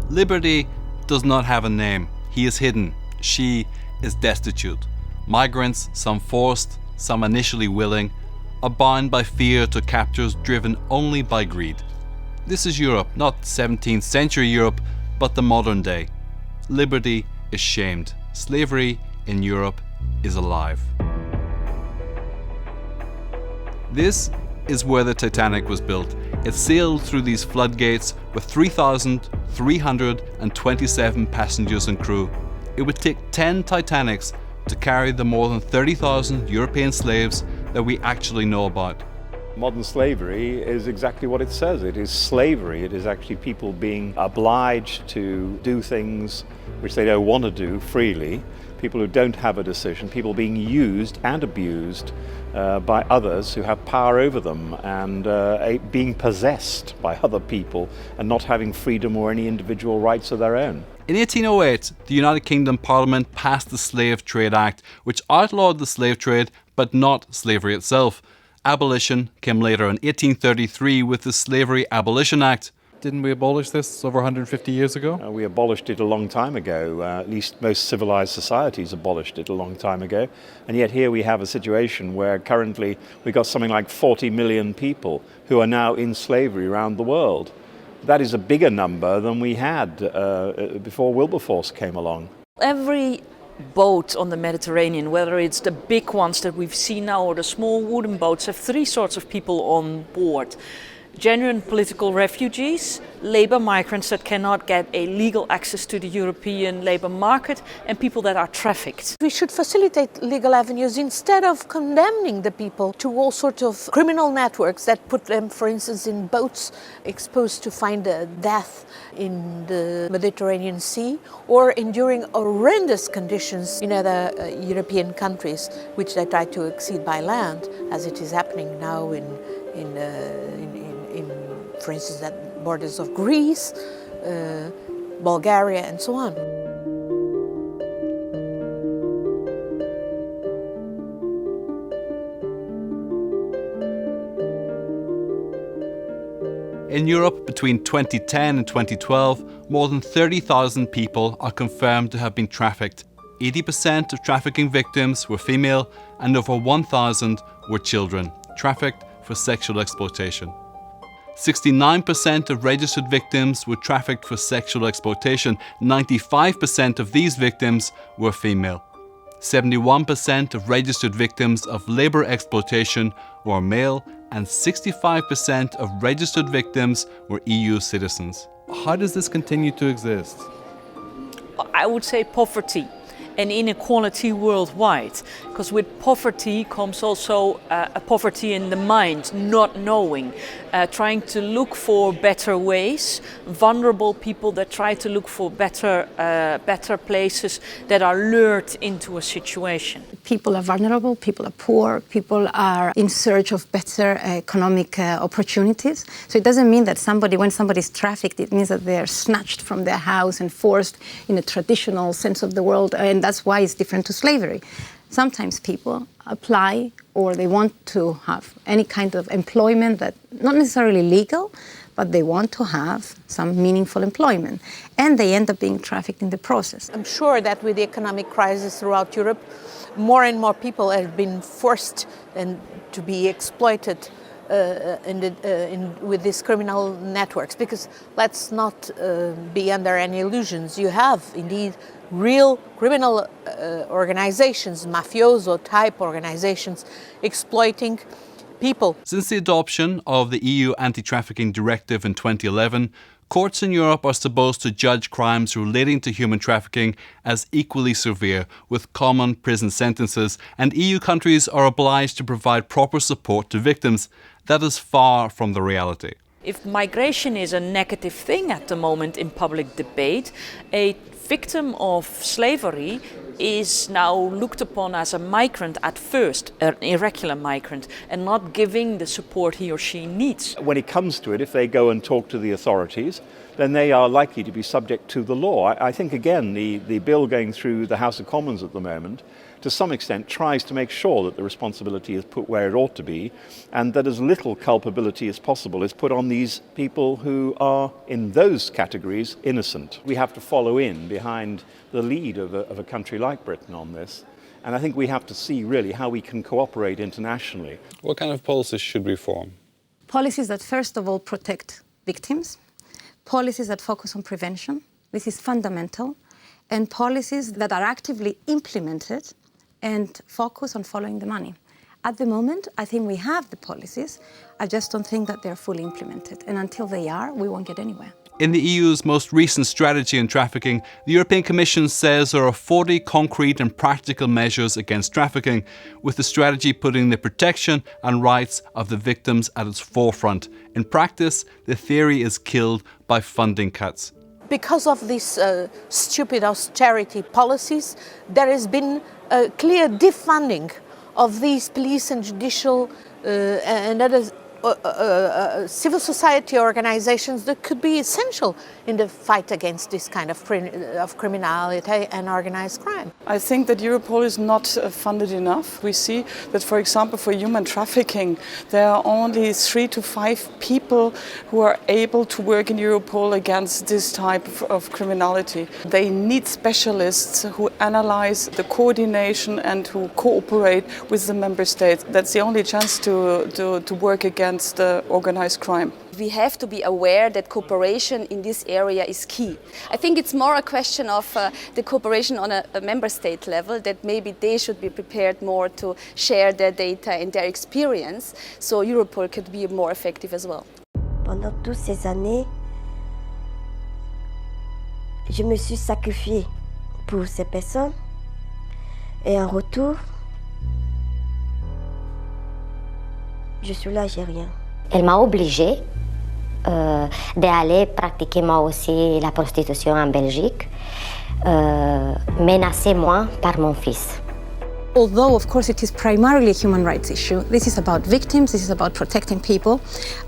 Liberty does not have a name. He is hidden. She is destitute. Migrants, some forced, some initially willing, are bound by fear to captors driven only by greed. This is Europe, not 17th century Europe, but the modern day. Liberty is shamed. Slavery in Europe is alive. This is where the Titanic was built. It sailed through these floodgates with 3,327 passengers and crew. It would take 10 Titanics to carry the more than 30,000 European slaves that we actually know about. Modern slavery is exactly what it says. It is slavery. It is actually people being obliged to do things which they don't want to do freely, people who don't have a decision, people being used and abused by others who have power over them, and being possessed by other people and not having freedom or any individual rights of their own. In 1808, the United Kingdom Parliament passed the Slave Trade Act, which outlawed the slave trade, but not slavery itself. Abolition came later in 1833 with the Slavery Abolition Act. Didn't we abolish this over 150 years ago? We abolished it a long time ago. At least most civilized societies abolished it a long time ago. And yet here we have a situation where currently we've got something like 40 million people who are now in slavery around the world. That is a bigger number than we had before Wilberforce came along. Every boat on the Mediterranean, whether it's the big ones that we've seen now or the small wooden boats, have three sorts of people on board. Genuine political refugees, labor migrants that cannot get a legal access to the European labor market, and people that are trafficked. We should facilitate legal avenues instead of condemning the people to all sorts of criminal networks that put them, for instance, in boats exposed to find death in the Mediterranean Sea or enduring horrendous conditions in other European countries, which they try to exceed by land, as it is happening now in for instance, at borders of Greece, Bulgaria, and so on. In Europe, between 2010 and 2012, more than 30,000 people are confirmed to have been trafficked. 80% of trafficking victims were female, and over 1,000 were children, trafficked for sexual exploitation. 69% of registered victims were trafficked for sexual exploitation. 95% of these victims were female. 71% of registered victims of labour exploitation were male, and 65% of registered victims were EU citizens. How does this continue to exist? I would say poverty and inequality worldwide, because with poverty comes also a poverty in the mind, not knowing, trying to look for better ways, vulnerable people that try to look for better places, that are lured into a situation. People are vulnerable, people are poor, people are in search of better economic opportunities. So it doesn't mean that when somebody is trafficked, it means that they're snatched from their house and forced in a traditional sense of the world, and that's why it's different to slavery. Sometimes people apply or they want to have any kind of employment that not necessarily legal, but they want to have some meaningful employment, and they end up being trafficked in the process. I'm sure that with the economic crisis throughout Europe, more and more people have been forced to be exploited with these criminal networks, because let's not be under any illusions. You have indeed real criminal organizations, mafioso type organizations, exploiting people. Since the adoption of the EU Anti-Trafficking Directive in 2011, courts in Europe are supposed to judge crimes relating to human trafficking as equally severe, with common prison sentences, and EU countries are obliged to provide proper support to victims. That is far from the reality. If migration is a negative thing at the moment in public debate, a victim of slavery is now looked upon as a migrant at first, an irregular migrant, and not giving the support he or she needs. When it comes to it, if they go and talk to the authorities, then they are likely to be subject to the law. I think, again, the bill going through the House of Commons at the moment, to some extent, tries to make sure that the responsibility is put where it ought to be, and that as little culpability as possible is put on these people who are, in those categories, innocent. We have to follow in behind the lead of a country like Britain on this, and I think we have to see really how we can cooperate internationally. What kind of policies should we form? Policies that first of all protect victims, policies that focus on prevention, this is fundamental, and policies that are actively implemented and focus on following the money. At the moment, I think we have the policies, I just don't think that they're fully implemented, and until they are, we won't get anywhere. In the EU's most recent strategy on trafficking, the European Commission says there are 40 concrete and practical measures against trafficking, with the strategy putting the protection and rights of the victims at its forefront. In practice, the theory is killed by funding cuts. Because of these stupid austerity policies, there has been a clear defunding of these police and judicial and other civil society organizations that could be essential in the fight against this kind of criminality and organized crime. I think that Europol is not funded enough. We see that, for example, for human trafficking, there are only 3 to 5 people who are able to work in Europol against this type of criminality. They need specialists who analyze the coordination and who cooperate with the member states. That's the only chance to work against organized crime. We have to be aware that cooperation in this area is key. I think it's more a question of the cooperation on a member state level, that maybe they should be prepared more to share their data and their experience, so Europol could be more effective as well. Pendant toutes ces années, je me suis sacrifiée pour ces personnes et en retour, je suis là, j'ai rien. Elle m'a obligée d'aller pratiquer moi aussi la prostitution en Belgique, menacée moi par mon fils. Although, of course, it is primarily a human rights issue, this is about victims, this is about protecting people.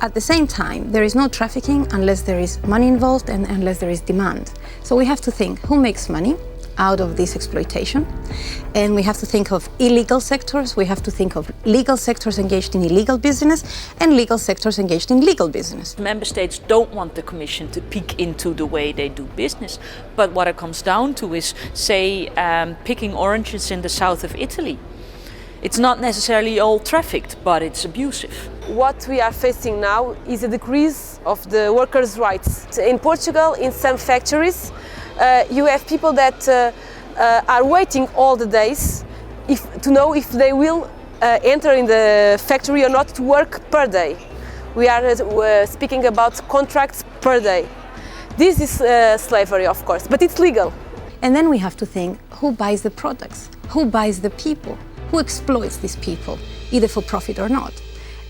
At the same time, there is no trafficking unless there is money involved and unless there is demand. So we have to think, who makes money out of this exploitation? And we have to think of illegal sectors, we have to think of legal sectors engaged in illegal business and legal sectors engaged in legal business. Member states don't want the Commission to peek into the way they do business, but what it comes down to is, say, picking oranges in the south of Italy. It's not necessarily all trafficked, but it's abusive. What we are facing now is a decrease of the workers' rights. In Portugal, in some factories, you have people that are waiting all the days to know if they will enter in the factory or not to work per day. We are speaking about contracts per day. This is slavery, of course, but it's legal. And then we have to think, who buys the products? Who buys the people? Who exploits these people, either for profit or not?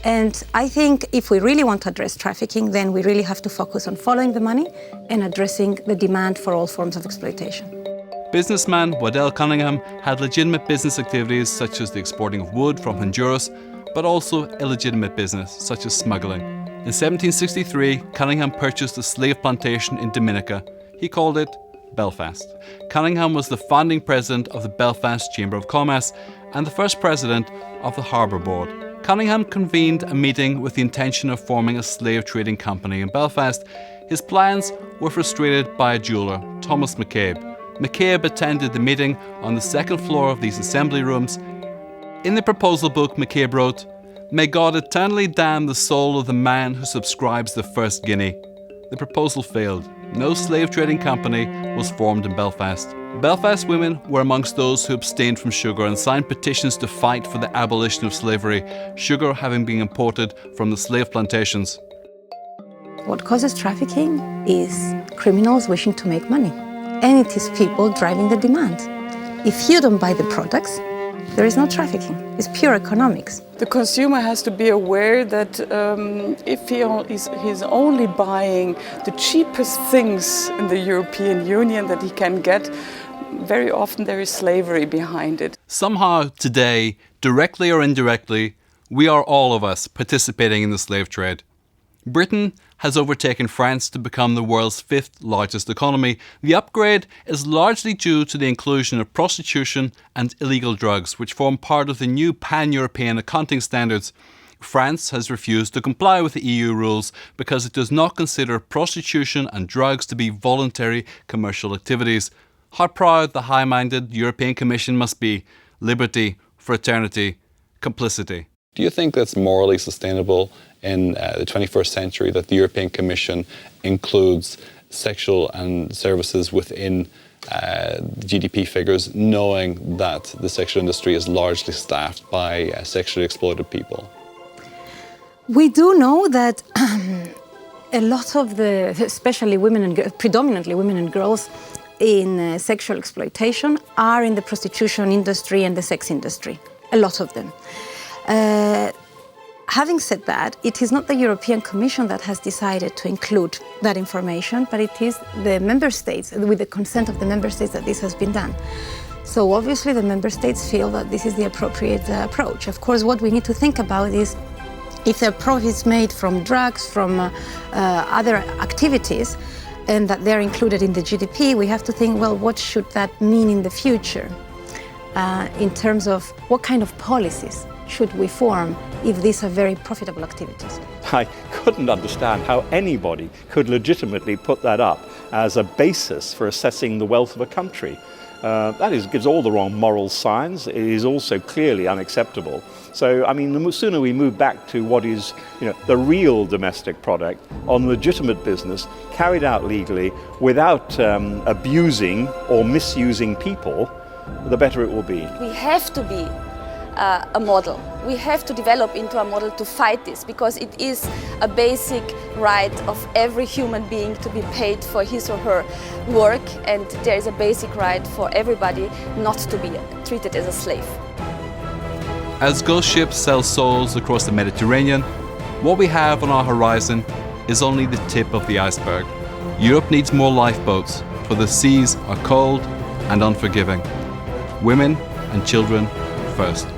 And I think if we really want to address trafficking, then we really have to focus on following the money and addressing the demand for all forms of exploitation. Businessman Waddell Cunningham had legitimate business activities such as the exporting of wood from Honduras, but also illegitimate business such as smuggling. In 1763, Cunningham purchased a slave plantation in Dominica. He called it Belfast. Cunningham was the founding president of the Belfast Chamber of Commerce and the first president of the Harbour Board. Cunningham convened a meeting with the intention of forming a slave trading company in Belfast. His plans were frustrated by a jeweller, Thomas McCabe. McCabe attended the meeting on the second floor of these assembly rooms. In the proposal book, McCabe wrote, "May God eternally damn the soul of the man who subscribes the first guinea." The proposal failed. No slave trading company was formed in Belfast. Belfast women were amongst those who abstained from sugar and signed petitions to fight for the abolition of slavery, sugar having been imported from the slave plantations. What causes trafficking is criminals wishing to make money, and it is people driving the demand. If you don't buy the products, there is no trafficking. It's pure economics. The consumer has to be aware that if he's only buying the cheapest things in the European Union that he can get, very often there is slavery behind it. Somehow today, directly or indirectly, we are all of us participating in the slave trade. Britain has overtaken France to become the world's 5th largest economy. The upgrade is largely due to the inclusion of prostitution and illegal drugs, which form part of the new pan-European accounting standards. France has refused to comply with the EU rules because it does not consider prostitution and drugs to be voluntary commercial activities. How proud the high-minded European Commission must be. Liberty, fraternity, complicity. Do you think that's morally sustainable in the 21st century that the European Commission includes sexual and services within GDP figures, knowing that the sexual industry is largely staffed by sexually exploited people? We do know that a lot of the, especially women and predominantly women and girls in sexual exploitation are in the prostitution industry and the sex industry, a lot of them. Having said that, it is not the European Commission that has decided to include that information, but it is the member states, with the consent of the member states, that this has been done. So obviously the member states feel that this is the appropriate approach. Of course, what we need to think about is if there are profits made from drugs, from other activities, and that they're included in the GDP, we have to think, well, what should that mean in the future in terms of what kind of policies should we form if these are very profitable activities? I couldn't understand how anybody could legitimately put that up as a basis for assessing the wealth of a country. That gives all the wrong moral signs. It is also clearly unacceptable. So, I mean, the sooner we move back to what is, the real domestic product on legitimate business, carried out legally, without abusing or misusing people, the better it will be. We have to be a model. We have to develop into a model to fight this, because it is a basic right of every human being to be paid for his or her work, and there is a basic right for everybody not to be treated as a slave. As ghost ships sell souls across the Mediterranean, what we have on our horizon is only the tip of the iceberg. Europe needs more lifeboats, for the seas are cold and unforgiving. Women and children first.